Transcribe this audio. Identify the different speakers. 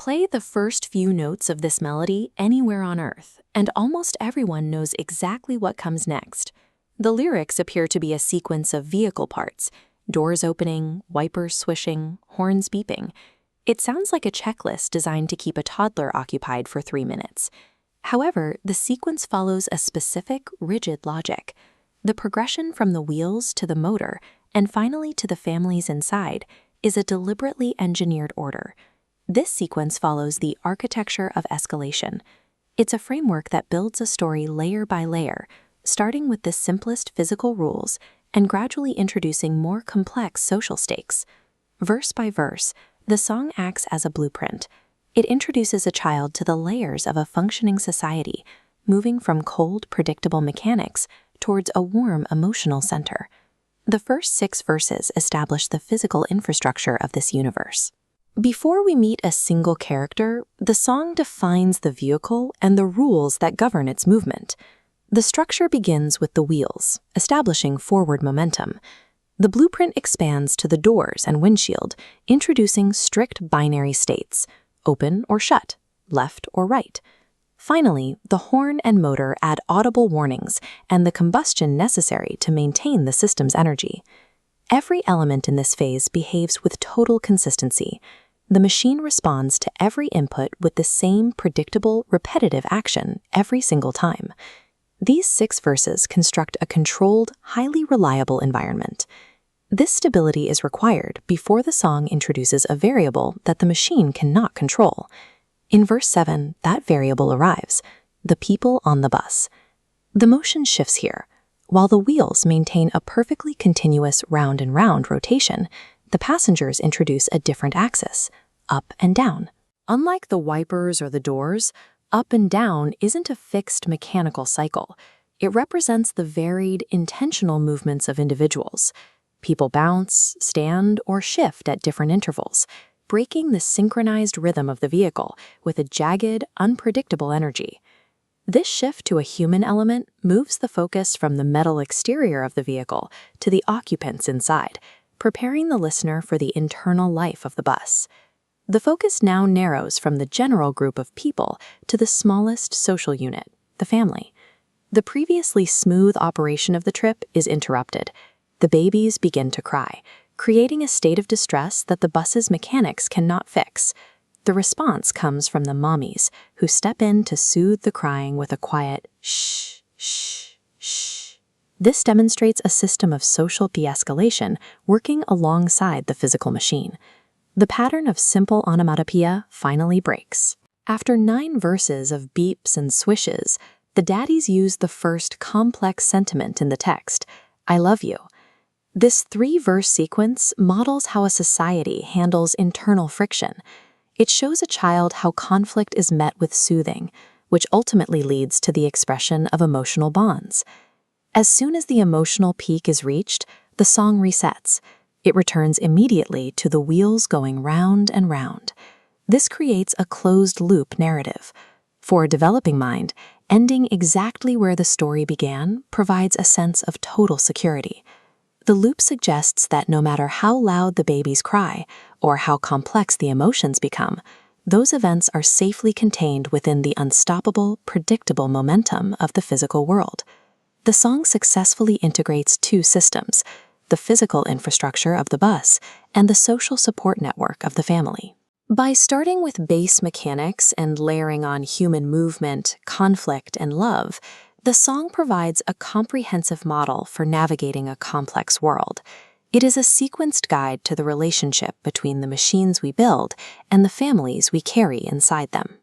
Speaker 1: Play the first few notes of this melody anywhere on Earth, and almost everyone knows exactly what comes next. The lyrics appear to be a sequence of vehicle parts, doors opening, wipers swishing, horns beeping. It sounds like a checklist designed to keep a toddler occupied for 3 minutes. However, the sequence follows a specific, rigid logic. The progression from the wheels to the motor, and finally to the families inside, is a deliberately engineered order. This sequence follows the architecture of escalation. It's a framework that builds a story layer by layer, starting with the simplest physical rules and gradually introducing more complex social stakes. Verse by verse, the song acts as a blueprint. It introduces a child to the layers of a functioning society, moving from cold, predictable mechanics towards a warm, emotional center. The first 6 verses establish the physical infrastructure of this universe. Before we meet a single character, the song defines the vehicle and the rules that govern its movement. The structure begins with the wheels, establishing forward momentum. The blueprint expands to the doors and windshield, introducing strict binary states, open or shut, left or right. Finally, the horn and motor add audible warnings and the combustion necessary to maintain the system's energy. Every element in this phase behaves with total consistency. The machine responds to every input with the same predictable, repetitive action every single time. These 6 verses construct a controlled, highly reliable environment. This stability is required before the song introduces a variable that the machine cannot control. In verse 7, that variable arrives, the people on the bus. The motion shifts here. While the wheels maintain a perfectly continuous round and round rotation, the passengers introduce a different axis, up and down. Unlike the wipers or the doors, up and down isn't a fixed mechanical cycle. It represents the varied, intentional movements of individuals. People bounce, stand, or shift at different intervals, breaking the synchronized rhythm of the vehicle with a jagged, unpredictable energy. This shift to a human element moves the focus from the metal exterior of the vehicle to the occupants inside, preparing the listener for the internal life of the bus. The focus now narrows from the general group of people to the smallest social unit, the family. The previously smooth operation of the trip is interrupted. The babies begin to cry, creating a state of distress that the bus's mechanics cannot fix. The response comes from the mommies, who step in to soothe the crying with a quiet shh, shh, shh. This demonstrates a system of social de-escalation working alongside the physical machine. The pattern of simple onomatopoeia finally breaks. After 9 verses of beeps and swishes, the daddies use the first complex sentiment in the text, I love you. This 3-verse sequence models how a society handles internal friction. It shows a child how conflict is met with soothing, which ultimately leads to the expression of emotional bonds. As soon as the emotional peak is reached, the song resets. It returns immediately to the wheels going round and round. This creates a closed-loop narrative. For a developing mind, ending exactly where the story began provides a sense of total security. The loop suggests that no matter how loud the babies cry or how complex the emotions become, those events are safely contained within the unstoppable, predictable momentum of the physical world. The song successfully integrates 2 systems, the physical infrastructure of the bus and the social support network of the family. By starting with base mechanics and layering on human movement, conflict, and love, the song provides a comprehensive model for navigating a complex world. It is a sequenced guide to the relationship between the machines we build and the families we carry inside them.